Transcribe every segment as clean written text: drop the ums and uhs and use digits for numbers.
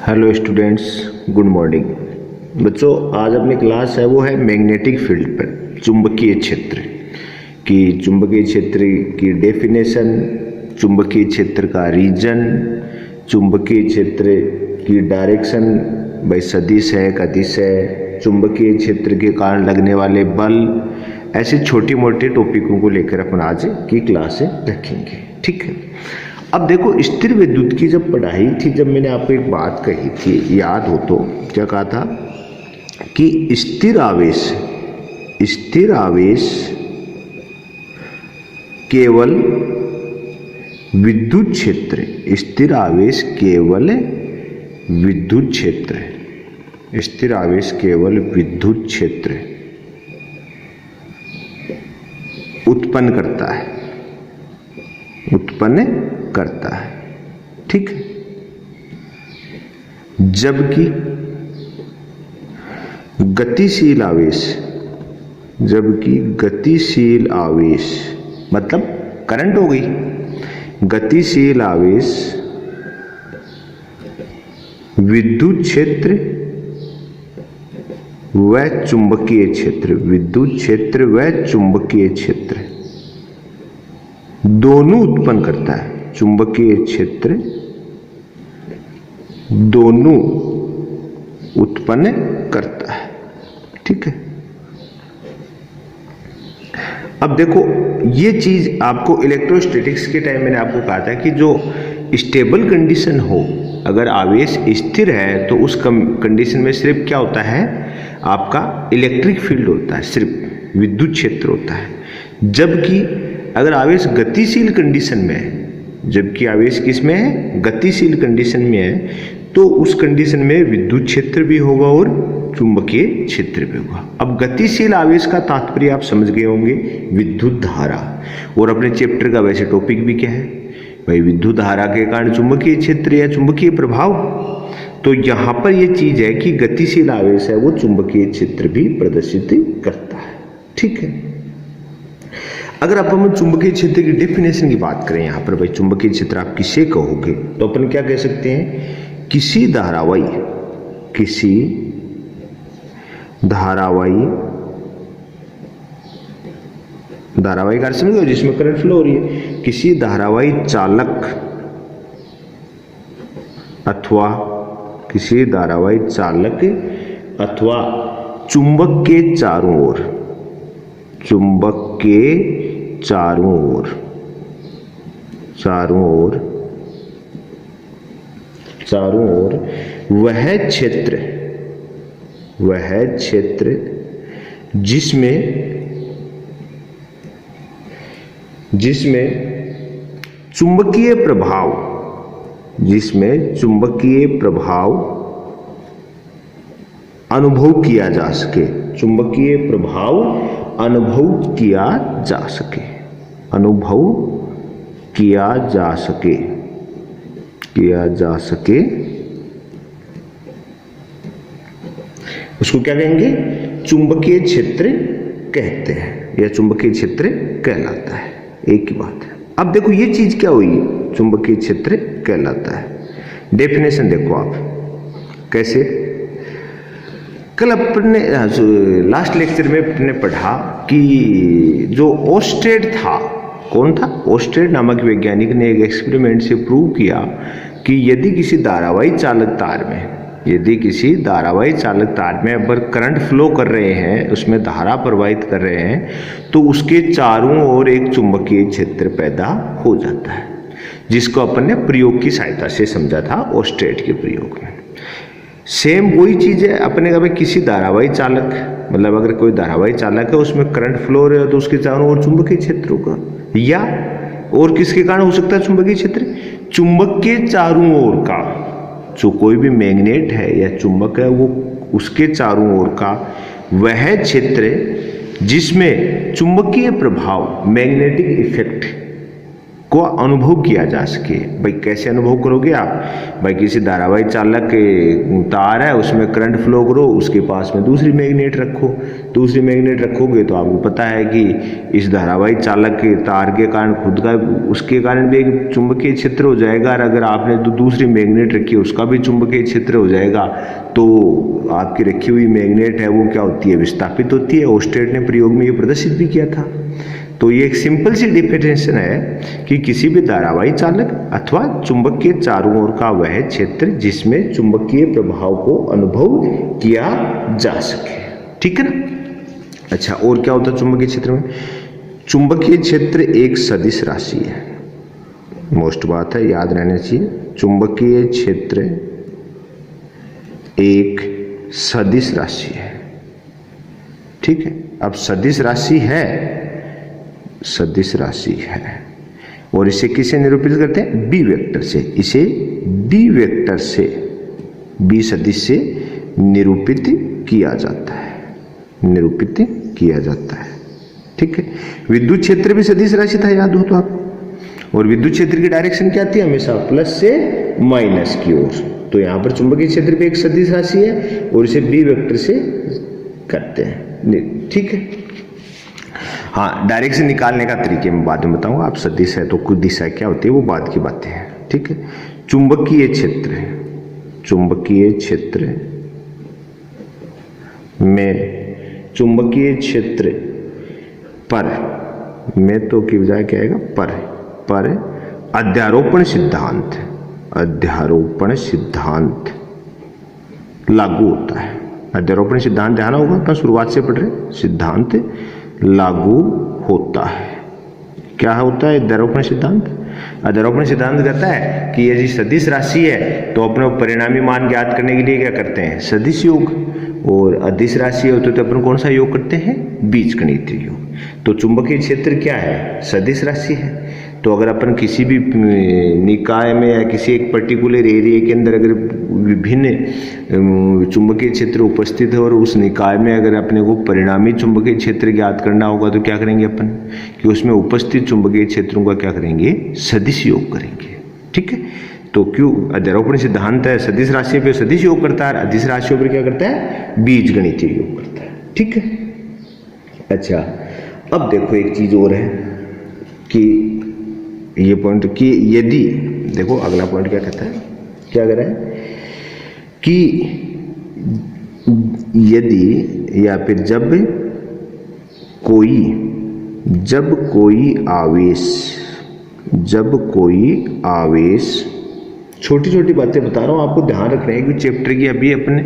Hello students, good morning. बच्चों, आज अपनी क्लास है वो है मैग्नेटिक फील्ड पर, चुंबकीय क्षेत्र की। चुंबकीय क्षेत्र की डेफिनेशन, चुंबकीय क्षेत्र का रीजन, चुंबकीय क्षेत्र की डायरेक्शन, भाई सदिश है कदिश है, चुंबकीय क्षेत्र के कारण लगने वाले बल, ऐसे छोटी मोटे टॉपिकों को लेकर अपन आज की क्लास रखेंगे। ठीक है। अब देखो, स्थिर विद्युत की जब पढ़ाई थी, जब मैंने आपको एक बात कही थी, याद हो तो, क्या कहा था कि स्थिर आवेश केवल विद्युत क्षेत्र, स्थिर आवेश केवल विद्युत क्षेत्र, स्थिर आवेश केवल विद्युत क्षेत्र उत्पन्न करता है। ठीक है। जबकि गतिशील आवेश मतलब करंट हो गई, गतिशील आवेश विद्युत क्षेत्र व चुंबकीय क्षेत्र, विद्युत क्षेत्र व चुंबकीय क्षेत्र दोनों उत्पन्न करता है। चुंबकीय क्षेत्र दोनों उत्पन्न करता है। ठीक है। अब देखो, ये चीज आपको इलेक्ट्रोस्टैटिक्स के टाइम मैंने आपको कहा था कि जो स्टेबल कंडीशन हो, अगर आवेश स्थिर है तो उस कंडीशन में सिर्फ क्या होता है, आपका इलेक्ट्रिक फील्ड होता है, सिर्फ विद्युत क्षेत्र होता है। जबकि अगर आवेश गतिशील कंडीशन में है, जबकि आवेश किस में है, गतिशील कंडीशन में है, तो उस कंडीशन में विद्युत क्षेत्र भी होगा और चुंबकीय क्षेत्र भी होगा। अब गतिशील आवेश का तात्पर्य आप समझ गए होंगे, विद्युत धारा। और अपने चैप्टर का वैसे टॉपिक भी क्या है भाई, विद्युत धारा के कारण चुंबकीय क्षेत्र या चुंबकीय प्रभाव। तो यहां पर यह चीज है कि गतिशील आवेश है वो चुंबकीय क्षेत्र भी प्रदर्शित करता है। ठीक है। अगर अपन चुंबकीय क्षेत्र की डेफिनेशन की बात करें, यहां पर भाई चुंबकीय क्षेत्र आप किसे कहोगे, तो अपन क्या कह सकते हैं, किसी धारावाही कार्य समझ गए, जिसमें करंट फ्लो हो रही है, किसी धारावाही चालक अथवा चुंबक के चारों ओर वह क्षेत्र जिसमें चुंबकीय प्रभाव अनुभव किया जा सके, उसको क्या कहेंगे, चुंबकीय क्षेत्र कहते हैं या चुंबकीय क्षेत्र कहलाता है। एक ही बात है। अब देखो ये चीज क्या हुई, चुंबकीय क्षेत्र कहलाता है। डेफिनेशन देखो आप कैसे, कल अपने लास्ट लेक्चर में अपने पढ़ा कि जो ओस्टेड था, कौन था, ओस्टेड नामक वैज्ञानिक ने एक एक्सपेरिमेंट से प्रूव किया कि यदि किसी धारावाही चालक तार में अगर करंट फ्लो कर रहे हैं, उसमें धारा प्रवाहित कर रहे हैं, तो उसके चारों ओर एक चुंबकीय क्षेत्र पैदा हो जाता है, जिसको अपन ने प्रयोग की सहायता से समझा था, ओस्टेड के प्रयोग में। सेम वही चीज है अपने का, किसी धारावाही चालक, मतलब अगर कोई धारावाही चालक है, उसमें करंट फ्लो हो रहा है, तो उसके चारों ओर चुंबकीय क्षेत्र होगा। या और किसके कारण हो सकता है चुंबकीय क्षेत्र, चुंबक के चारों ओर का, जो कोई भी मैग्नेट है या चुंबक है, वो उसके चारों ओर का वह क्षेत्र जिसमें चुंबकीय प्रभाव, मैग्नेटिक इफेक्ट को अनुभव किया जा सके। भाई कैसे अनुभव करोगे आप? भाई किसी धारावाही चालक के तार है, उसमें करंट फ्लो करो, उसके पास में दूसरी मैग्नेट रखो, दूसरी मैग्नेट रखोगे तो आपको पता है कि इस धारावाही चालक के तार के कारण खुद का, उसके कारण भी एक चुंबकीय क्षेत्र हो जाएगा, और अगर आपने दूसरी मैग्नेट रखी है उसका भी चुंबकीय क्षेत्र हो जाएगा। तो आपकी रखी हुई मैग्नेट है वो क्या होती है? विस्थापित होती है। ओस्टेड ने प्रयोग में ये प्रदर्शित भी किया था। तो ये एक सिंपल सी डिफिनेशन है कि किसी भी धारावाही चालक अथवा चुंबक के चारों ओर का वह क्षेत्र जिसमें चुंबकीय प्रभाव को अनुभव किया जा सके। ठीक है ना? अच्छा, और क्या होता है चुंबकीय क्षेत्र में? चुंबकीय क्षेत्र एक सदिश राशि है। मोस्ट बात है, याद रहना चाहिए। चुंबकीय क्षेत्र एक सदिश राशि है। ठीक है, अब सदिश राशि है, सदिश राशि है, और इसे किसे निरूपित करते हैं? बी वेक्टर से। इसे बी वेक्टर से, बी सदिश से निरूपित किया जाता है, निरूपित किया जाता है। ठीक है, विद्युत क्षेत्र भी सदिश राशि था, याद हो तो आप। और विद्युत क्षेत्र की डायरेक्शन क्या आती है? हमेशा प्लस से माइनस की ओर। तो यहां पर चुंबकीय क्षेत्र भी एक सदिश राशि है और इसे बी वेक्टर से करते हैं। ठीक है, हाँ, डायरेक्शन निकालने का तरीके मैं बाद में बताऊंगा। आप सदिश है तो कुछ दिशा क्या होती है वो बाद की बातें हैं। ठीक है, चुंबकीय क्षेत्र, चुंबकीय क्षेत्र में, चुंबकीय क्षेत्र पर में तो की बजाय क्या आएगा? पर अध्यारोपण सिद्धांत, अध्यारोपण सिद्धांत लागू होता है। अध्यारोपण सिद्धांत ध्यान होगा, अपन शुरुआत से पढ़ रहे। सिद्धांत लागू होता है। क्या होता है अध्यारोपण सिद्धांत? अध्यारोपण सिद्धांत कहता है कि यदि सदिश राशि है तो अपने परिणामी मान ज्ञात करने के लिए क्या करते हैं? सदिश योग। और अदिश राशि होती तो अपन कौन सा योग करते हैं? बीजगणितीय योग। तो चुंबकीय क्षेत्र क्या है? सदिश राशि है। तो अगर अपन किसी भी निकाय में या किसी एक पर्टिकुलर एरिया के अंदर अगर विभिन्न चुंबकीय क्षेत्र उपस्थित है और उस निकाय में अगर अपने को परिणामी चुंबकीय क्षेत्र ज्ञात करना होगा तो क्या करेंगे अपन? कि उसमें उपस्थित चुंबकीय क्षेत्रों का क्या करेंगे? सदिश योग करेंगे। ठीक है, तो क्यों अध्यारोपण सिद्धांत है सदिश राशि पे सदिश योग करता है, अदिश राशियों पर क्या करता है? बीजगणितीय योग करता है। ठीक है, अच्छा, अब देखो एक चीज और है कि ये पॉइंट कि यदि, देखो अगला पॉइंट क्या कहता है, क्या कह रहा है कि यदि या फिर जब कोई आवेश, छोटी छोटी बातें बता रहा हूं आपको, ध्यान रख रहे हैं कि चैप्टर की अभी अपने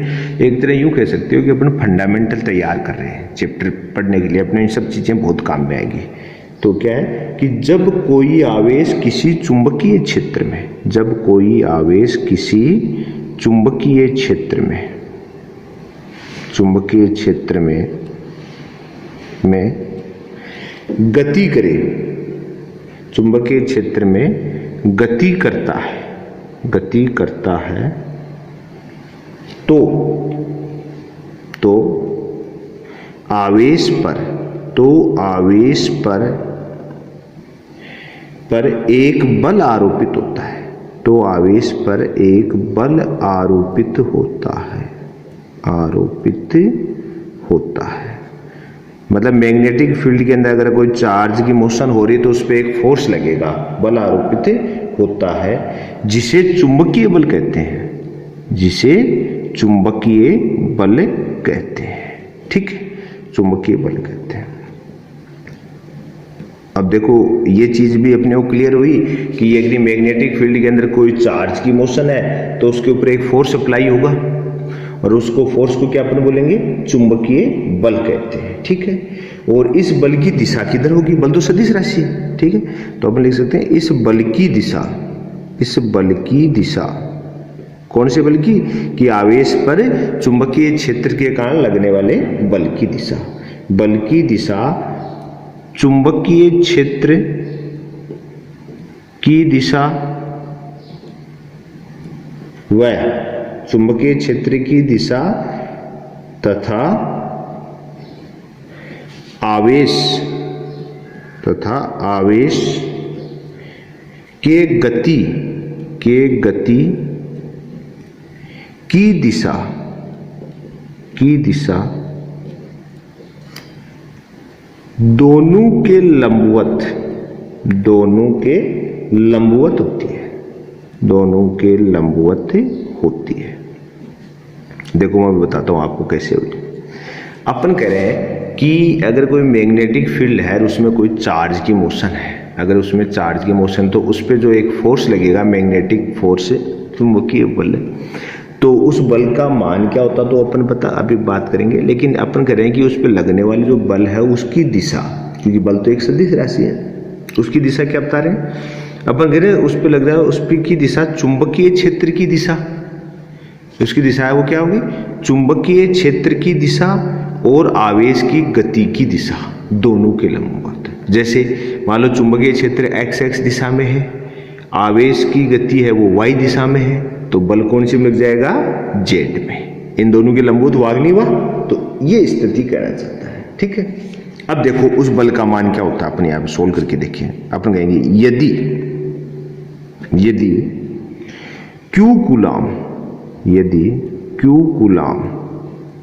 एक तरह यूं कह सकते हो कि अपन फंडामेंटल तैयार कर रहे हैं चैप्टर पढ़ने के लिए। अपने इन सब चीजें बहुत काम में आएगी। तो क्या है कि जब कोई आवेश किसी चुंबकीय क्षेत्र में, जब कोई आवेश किसी चुंबकीय क्षेत्र में, चुंबकीय क्षेत्र में गति करे, चुंबकीय क्षेत्र में गति करता है, तो आवेश पर एक बल आरोपित होता है, तो आवेश पर एक बल आरोपित होता है। मतलब मैग्नेटिक फील्ड के अंदर अगर कोई चार्ज की मोशन हो रही है तो उस पर एक फोर्स लगेगा, बल आरोपित होता है, जिसे चुंबकीय बल कहते हैं, जिसे चुंबकीय बल कहते हैं। ठीक है, चुंबकीय बल कहते हैं। अब देखो ये चीज भी अपने को क्लियर हुई कि यदि मैग्नेटिक फील्ड के अंदर कोई चार्ज की मोशन है तो उसके ऊपर एक फोर्स अप्लाई होगा और उसको फोर्स को क्या अपन बोलेंगे? चुंबकीय बल कहते हैं। ठीक है, और इस बल की दिशा किधर होगी? बल तो सदिश राशि है। ठीक है, तो अपन लिख सकते हैं इस बल की दिशा कौन से बल की? कि आवेश पर चुंबकीय क्षेत्र के कारण लगने वाले बल की दिशा, बल की दिशा चुंबकीय क्षेत्र की दिशा व चुंबकीय क्षेत्र की दिशा तथा आवेश के गति की दिशा दोनों के लंबवत होती है। देखो मैं बताता हूं आपको कैसे होती है। अपन कह रहे हैं कि अगर कोई मैग्नेटिक फील्ड है और उसमें कोई चार्ज की मोशन है, अगर उसमें चार्ज की मोशन, तो उस पर जो एक फोर्स लगेगा, मैग्नेटिक फोर्स, चुंबकीय बल, तो उस बल का मान क्या होता तो अपन पता अभी बात करेंगे। लेकिन अपन कह रहे हैं कि उस पर लगने वाले जो बल है उसकी दिशा, क्योंकि बल तो एक सदिश राशि है, उसकी दिशा क्या बता रहे हैं अपन कह रहे हैं उस पर लग रहा है, उस पर की दिशा चुंबकीय क्षेत्र की दिशा, उसकी दिशा है वो क्या होगी, चुंबकीय क्षेत्र की दिशा और आवेश की गति की दिशा दोनों के लंबवत। जैसे मान लो चुंबकीय क्षेत्र x दिशा में है, आवेश की गति है वो y दिशा में है, तो बल कौन से में लग जाएगा, z में। इन दोनों के लंबवत भाग नहीं हुआ, तो ये स्थिति कहना चाहता है। ठीक है, अब देखो उस बल का मान क्या होता है, अपन यहाँ पे सोल्व करके देखिए। अपन कहेंगे यदि Q कूलाम,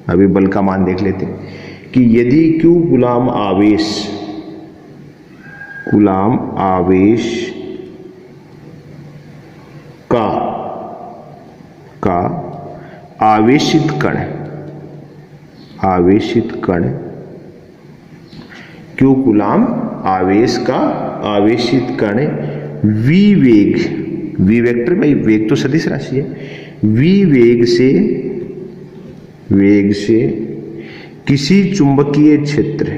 अभी बल का मान देख लेते हैं कि यदि Q कूलाम आवेश का आवेशित कण Q कूलाम आवेश का आवेशित कण v वेक्टर, भाई वेग तो सदिश राशि है, v वेग से किसी चुंबकीय क्षेत्र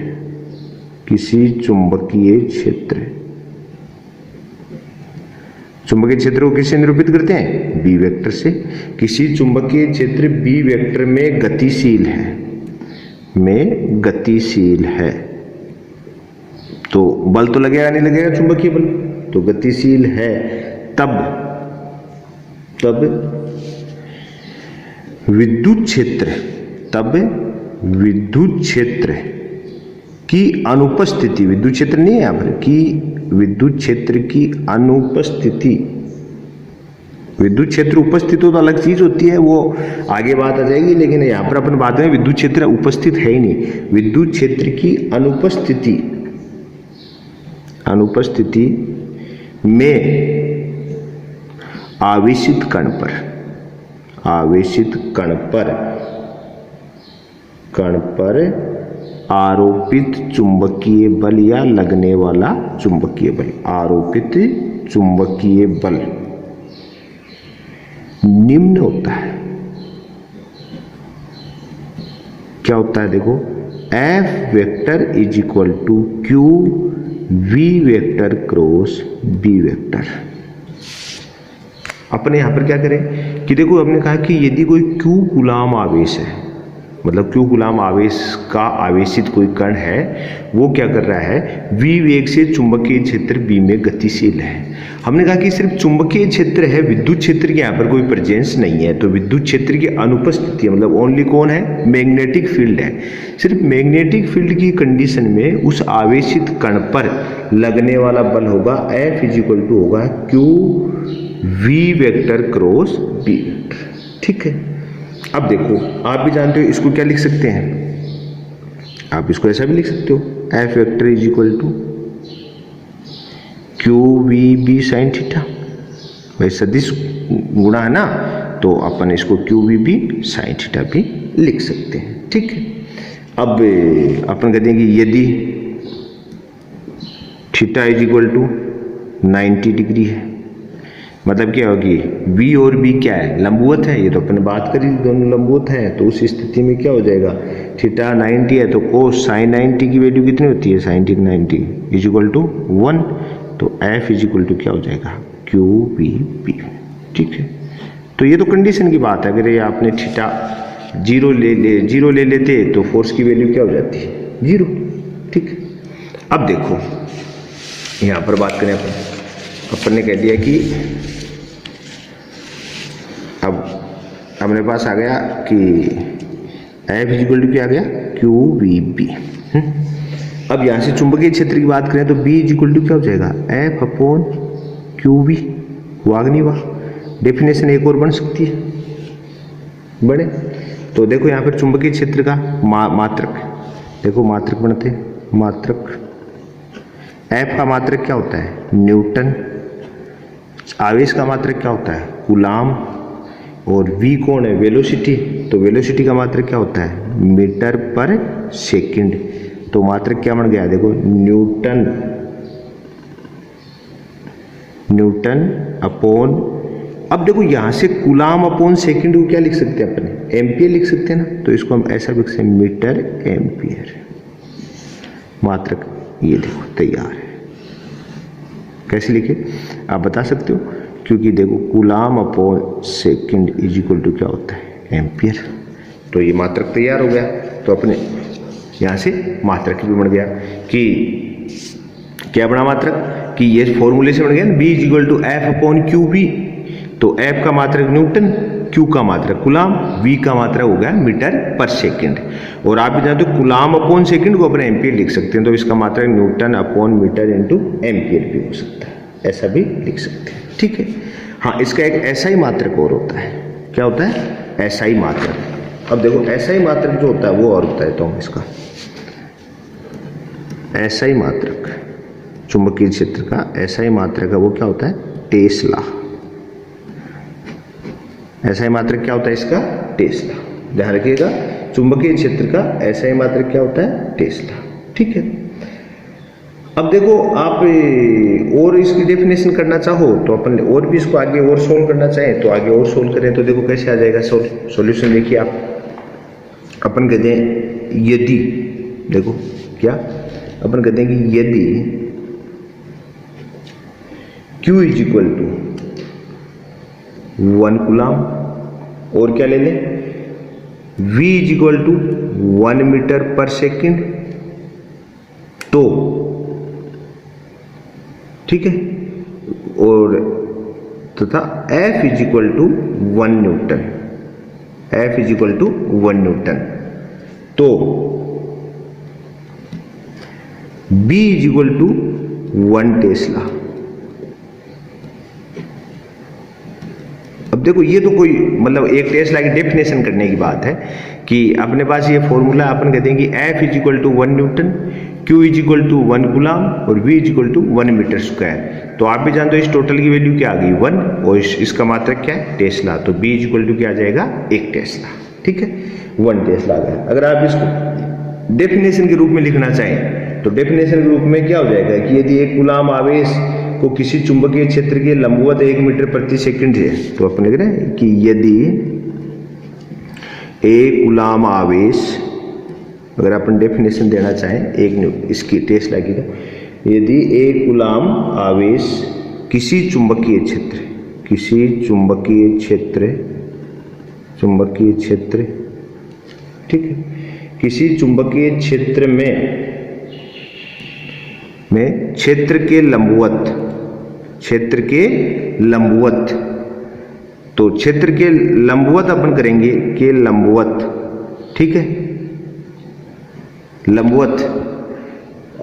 को किससे निरूपित करते हैं, b वेक्टर से। किसी चुंबकीय क्षेत्र b वेक्टर में गतिशील है, तो बल तो लगेगा नहीं लगेगा, चुंबकीय बल तो गतिशील है, तब विद्युत क्षेत्र की अनुपस्थिति, विद्युत क्षेत्र नहीं है यहाँ पर, कि विद्युत क्षेत्र की अनुपस्थिति, विद्युत क्षेत्र उपस्थित हो तो अलग चीज होती है, वो आगे बात आ जाएगी, लेकिन यहाँ पर अपन बात में विद्युत क्षेत्र उपस्थित है ही नहीं। विद्युत क्षेत्र की अनुपस्थिति में आवेशित कण पर आरोपित चुंबकीय बल या लगने वाला चुंबकीय बल, आरोपित चुंबकीय बल निम्न होता है। क्या होता है देखो, F vector is equal to Q V vector cross B vector. अपने यहां पर क्या करें कि देखो हमने कहा कि यदि कोई Q कूलाम आवेश है, मतलब Q कूलाम आवेश का आवेशित कोई कण है, वो क्या कर रहा है, V वेग से चुंबकीय क्षेत्र B में गतिशील है। हमने कहा कि सिर्फ चुंबकीय क्षेत्र है, विद्युत क्षेत्र के यहाँ पर कोई प्रेजेंस नहीं है, तो विद्युत क्षेत्र की अनुपस्थिति मतलब ओनली कौन है, मैग्नेटिक फील्ड है। सिर्फ मैग्नेटिक फील्ड की कंडीशन में उस आवेशित कण पर लगने वाला बल होगा F इज इक्वल टू होगा Q V vector cross B vector. ठीक है, अब देखो आप भी जानते हो इसको क्या लिख सकते हैं, आप इसको ऐसा भी लिख सकते हो, F vector is equal to Q V B sine theta, भाई सदिश गुणा है ना, तो अपन इसको Q V B sine theta भी लिख सकते हैं। ठीक है, अब अपन कहते हैं कि यदि theta is equal to 90 degree है, मतलब क्या होगी, V और B क्या है, लंबवत है, ये तो अपन बात करी दोनों लंबवत हैं, तो उस स्थिति में क्या हो जाएगा, थीटा 90 है तो कोस साइन 90 की वैल्यू कितनी होती है, साइन 90 इज इक्वल टू 1, तो F इज इक्वल टू क्या हो जाएगा, Q V B। ठीक है, तो ये तो कंडीशन की बात है, अगर ये आपने थीटा जीरो ले लेते तो फोर्स की वैल्यू क्या हो जाती है, 0। ठीक है, अब देखो यहाँ पर बात करें अपन ने कह दिया कि अब अपने पास आ गया कि F इज इक्वल टू क्या आ गया, Q V B। अब यहाँ से चुंबकीय क्षेत्र की बात करें तो B इज इक्वल टू क्या हो जाएगा, F upon Q Q V, हुआ कि नहीं हुआ? डेफिनेशन एक और बन सकती है, बड़े। तो देखो यहाँ पर चुंबकीय क्षेत्र का मात्रक, देखो मात्रक बनते हैं, मात्रक एफ का मात्रक क्या होता है? न्यूटन। आवेश का मात्रक क्या होता है? कूलाम। और v कौन है? वेलोसिटी। तो वेलोसिटी का मात्रक क्या होता है? मीटर पर सेकंड। तो मात्रक क्या बन गया? देखो न्यूटन, न्यूटन अपॉन, अब देखो यहां से कूलाम अपॉन सेकंड को क्या लिख सकते हैं अपने? एम्पियर लिख सकते हैं ना। तो इसको हम ऐसा लिख सकते हैं, मीटर एम्पियर। मात्रक ये देखो तैयार है। कैसे लिखे आप बता सकते हो? क्योंकि देखो coulomb upon second is equal to क्या होता है? एम्पियर। तो ये मात्रक तैयार हो गया। तो अपने यहाँ से मात्रक भी बन गया कि क्या बना मात्रक? कि ये फॉर्मूले से बन गया ना, B is equal to F upon Q V. तो एफ का मात्रक न्यूटन, क्यू का मात्रक कूलाम, वी का मात्रक हो गया मीटर पर सेकंड। और आप भी जानते हो कूलाम अपॉन सेकंड को अपने एम्पियर लिख सकते हैं। तो इसका मात्रक newton upon metre into ampere भी हो सकता है, ऐसा भी लिख सकते हैं। ठीक है। हाँ, इसका एक ऐसा ही मात्रक और होता है। क्या होता है? ऐसा ही मात्रक। अब देखो ऐसा ही मात्रक जो होता है वो और होता है, तो हम इसका ऐसा ही मात्रक, चुंबकीय क्षेत्र का ऐसा ही मात्रक है, वो क्या होता है? टेस्ला। ऐसा ही मात्रक क्या होता है इसका? टेस्ला। ध्यान रखिएगा, चुंबकीय क्षेत्र का ऐसा ही मात्रक क्या होता है? टेस्ला। ठीक है। अब देखो आप और इसकी डेफिनेशन करना चाहो तो अपन और भी इसको आगे और सोल्व करना चाहें तो आगे और सोल्व करें। तो देखो कैसे आ जाएगा सॉल्यूशन। देखिए आप, अपन कहते हैं यदि, देखो क्या अपन कहते हैं कि यदि Q is equal to 1 coulomb, और क्या ले लें? V is equal to 1 metre पर सेकंड, तो ठीक है, और तथा F is equal to 1 newton, F is equal to 1 newton, तो B is equal to 1 tesla. अब देखो ये तो कोई मतलब एक टेस्ला की डेफिनेशन करने की बात है कि अपने पास ये फॉर्मूला अपन कहते हैं कि F is equal to 1 newton, Q is equal to 1 coulomb और V is equal to 1 metre square. तो आप भी जानते हो इस टोटल की वैल्यू क्या आ गई? 1, और इसका मात्रक क्या है? टेस्ला। तो B इज इक्वल टू क्या आ जाएगा? 1 टेस्ला। ठीक है, 1 टेस्ला आ गया। अगर आप इसको डेफिनेशन के रूप में लिखना चाहें तो डेफिनेशन के रूप में क्या हो जाएगा कि यदि एक कूलाम आवेश को किसी चुंबकीय क्षेत्र के लंबवत 1 मीटर प्रति सेकंड है, तो अपन लिख रहे हैं कि यदि एक कूलाम आवेश, अगर अपन डेफिनेशन देना चाहें एक इसकी टेस्ला की, तो यदि एक कूलाम आवेश किसी चुंबकीय क्षेत्र ठीक है, किसी चुंबकीय क्षेत्र में क्षेत्र के लंबवत, तो क्षेत्र के लंबवत अपन करेंगे के लंबवत। ठीक है, लंबवत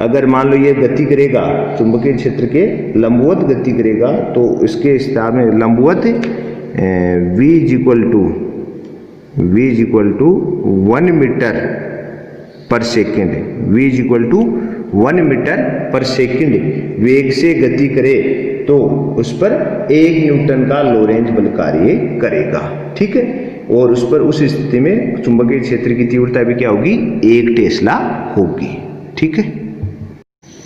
अगर मान लो ये गति करेगा, चुंबकीय क्षेत्र के लंबवत गति करेगा, तो इसके स्थान में लंबवत v is equal to 1 metre per second, v is equal to 1 metre पर सेकंड वेग से गति करे तो उस पर 1 न्यूटन का लोरेंज बल कार्य करेगा। ठीक है, और उस पर उस स्थिति में चुंबकीय क्षेत्र की तीव्रता भी क्या होगी? 1 टेस्ला होगी। ठीक है,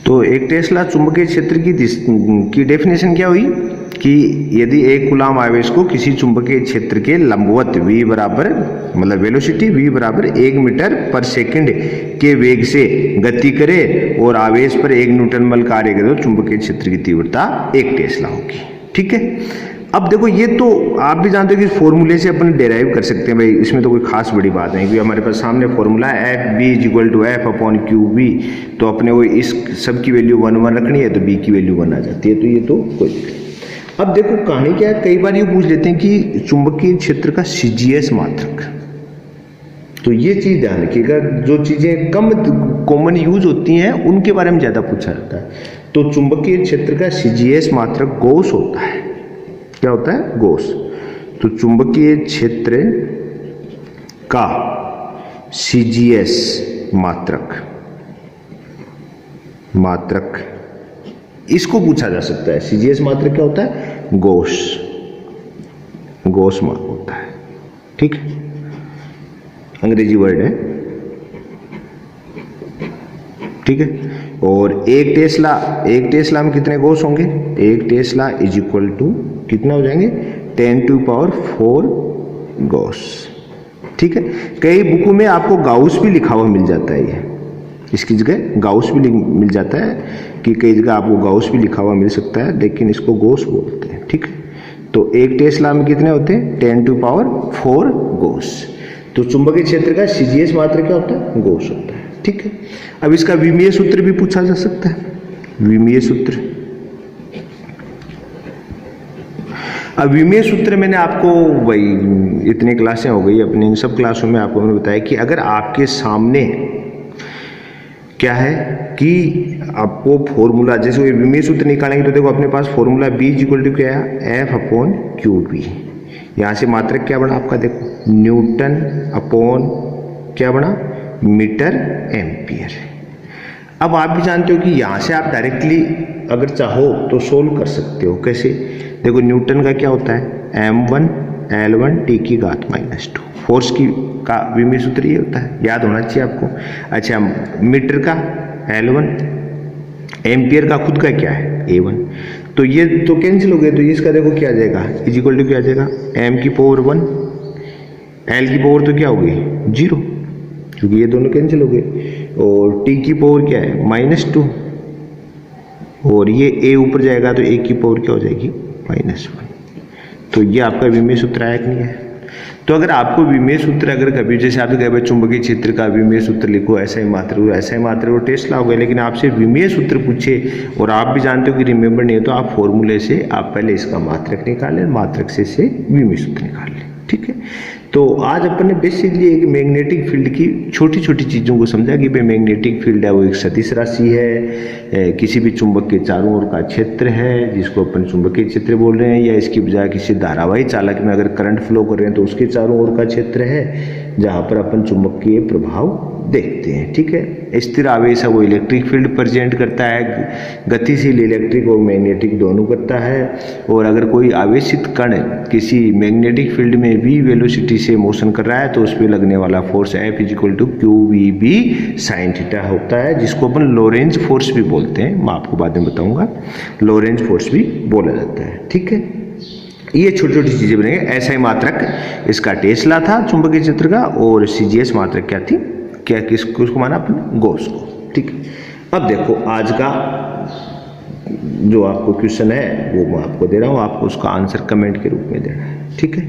तो 1 टेस्ला चुंबकीय क्षेत्र की डेफिनेशन क्या हुई कि यदि एक कूलाम आवेश को किसी चुंबकीय क्षेत्र के लंबवत v बराबर मतलब वेलोसिटी v बराबर 1 मीटर पर सेकंड के वेग से गति करे और आवेश पर 1 न्यूटन बल कार्य करे तो चुंबकीय क्षेत्र की तीव्रता 1 टेस्ला होगी। ठीक है, अब देखो ये तो आप भी जानते हो कि फॉर्मूले से अपन डेराइव कर सकते हैं भाई, इसमें तो कोई खास बड़ी बात नहीं, क्योंकि हमारे पास सामने फॉर्मूला है F B is equal to F upon Q B, तो अपने वो इस सब की वैल्यू 1 रखनी है तो बी की वैल्यू 1 आ जाती है, तो ये तो कोई। अब देखो कहानी क्या है, कई बार ये पूछ लेते हैं कि चुंबकीय क्षेत्र का सीजीएस मात्रक, तो ये चीज ध्यान रखिएगा, जो चीजें कम कॉमन यूज होती हैं उनके बारे में ज्यादा पूछा जाता है। तो चुंबकीय क्षेत्र का सीजीएस मात्रक गॉस होता है। क्या होता है? गॉस। तो चुंबकीय क्षेत्र का सीजीएस मात्रक इसको पूछा जा सकता है। सीजीएस मात्रक क्या होता है? गॉस होता है। ठीक है, अंग्रेजी वर्ड है। ठीक है, और एक टेस्ला में कितने गॉस होंगे? एक टेस्ला इज इक्वल टू कितना हो जाएंगे? 10⁴ गॉस। ठीक है, कई बुकों में आपको गाउस भी लिखा हुआ मिल जाता है। ये इसकी जगह गाउस भी मिल जाता है कि कई जगह आपको गाउस भी लिखा हुआ मिल सकता है, लेकिन इसको गॉस बोलते हैं। ठीक है, तो एक टेस्ला में कितने होते हैं? 10⁴ गॉस। तो चुंबकीय क्षेत्र का सीजीएस मात्रक क्या होता है? गॉस होता है। ठीक है, अब इसका विमीय सूत्र भी पूछा जा सकता है। विमीय सूत्र, अब विमीय सूत्र मैंने आपको वही इतनी क्लासें हो गई अपनी, इन सब क्लासों में आपको मैंने बताया कि अगर आपके सामने क्या है कि आपको फॉर्मूला, जैसे वो विमीय सूत्र निकालेंगे तो देखो अपने पास फॉर्मूला B = क्या है? F/QB। यहाँ से मात्रक क्या बना आपका? देखो न्यूटन अपॉन क्या बना? Metre ampere. अब आप भी जानते हो कि यहाँ से आप डायरेक्टली अगर चाहो तो सोल्व कर सकते हो। कैसे? देखो न्यूटन का क्या होता है? m1 L1 T⁻²। फोर्स की का विमीय सूत्र ये होता है, याद होना चाहिए आपको। अच्छा, मीटर का L1, एम्पियर का खुद का क्या है? A1। तो ये तो कैंसिल हो गए, तो इसका देखो क्या आ जाएगा? इज इक्वल टू क्या आ जाएगा? m⁴1, L की पावर तो क्या हो गई? 0, क्योंकि ये दोनों कैंसिल हो गए। और T की पावर क्या है? -2, और ये A ऊपर जाएगा तो A की पावर क्या हो जाएगी? -1। तो ये आपका विमीय सूत्र आया कि नहीं है? तो अगर आपको विमीय सूत्र अगर कभी, जैसे आपसे कहे भाई चुंबकीय क्षेत्र का विमीय सूत्र लिखो, ऐसा ही मात्रक वो टेस्ला हो गया, लेकिन आपसे विमीय सूत्र पूछे और आप भी जानते हो कि रिमेंबर नहीं है, तो आप फॉर्मूले से आप पहले इसका मात्रक निकालें, मात्रक से विमीय सूत्र निकाल लें। ठीक है, तो आज अपन ने बेसिकली एक मैग्नेटिक फील्ड की छोटी छोटी चीज़ों को समझा कि भाई मैग्नेटिक फील्ड है वो एक सदिश राशि है, किसी भी चुंबक के चारों ओर का क्षेत्र है जिसको अपन चुंबकीय क्षेत्र बोल रहे हैं, या इसकी बजाय किसी धारावाही चालक में अगर करंट फ्लो कर रहे हैं तो उसके चारों ओर का क्षेत्र है जहाँ पर अपन चुंबकीय प्रभाव देखते हैं। ठीक है, स्थिर आवेश है वो इलेक्ट्रिक फील्ड प्रेजेंट करता है, गतिशील इलेक्ट्रिक और मैग्नेटिक दोनों करता है। और अगर कोई आवेशित कण किसी मैग्नेटिक फील्ड में भी वेलोसिटी से मोशन कर रहा है तो उस पर लगने वाला फोर्स F = QVB sin θ होता है, जिसको अपन लोरेंज फोर्स भी बोलते हैं। मैं आपको बाद में बताऊंगा, लोरेंज फोर्स भी बोला जाता है। ठीक है, ये छोटी छोटी चीजें बनेंगे। ऐसा ही मात्रक इसका टेस्ला था चुंबकीय क्षेत्र का, और सीजीएस मात्रक क्या थी? क्या किसको माना अपन? गॉस को। ठीक है, अब देखो आज का जो आपको क्वेश्चन है वो मैं आपको दे रहा हूँ, आपको उसका आंसर कमेंट के रूप में देना है। ठीक है,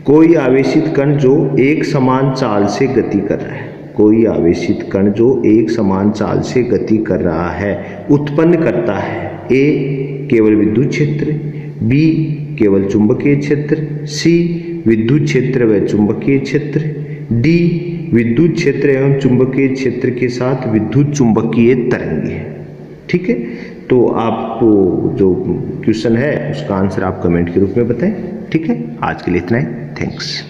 कोई आवेशित कण जो एक समान चाल से गति कर रहा है, कोई आवेशित कण जो एक समान चाल से गति कर रहा है उत्पन्न करता है A केवल विद्युत क्षेत्र, B केवल चुंबकीय क्षेत्र, C विद्युत क्षेत्र व चुंबकीय क्षेत्र, D विद्युत क्षेत्र एवं चुंबकीय क्षेत्र के साथ विद्युत चुंबकीय तरंगे। ठीक है, तो आपको जो क्वेश्चन है उसका आंसर आप कमेंट के रूप में बताएं। ठीक है, आज के लिए इतना ही। थैंक्स।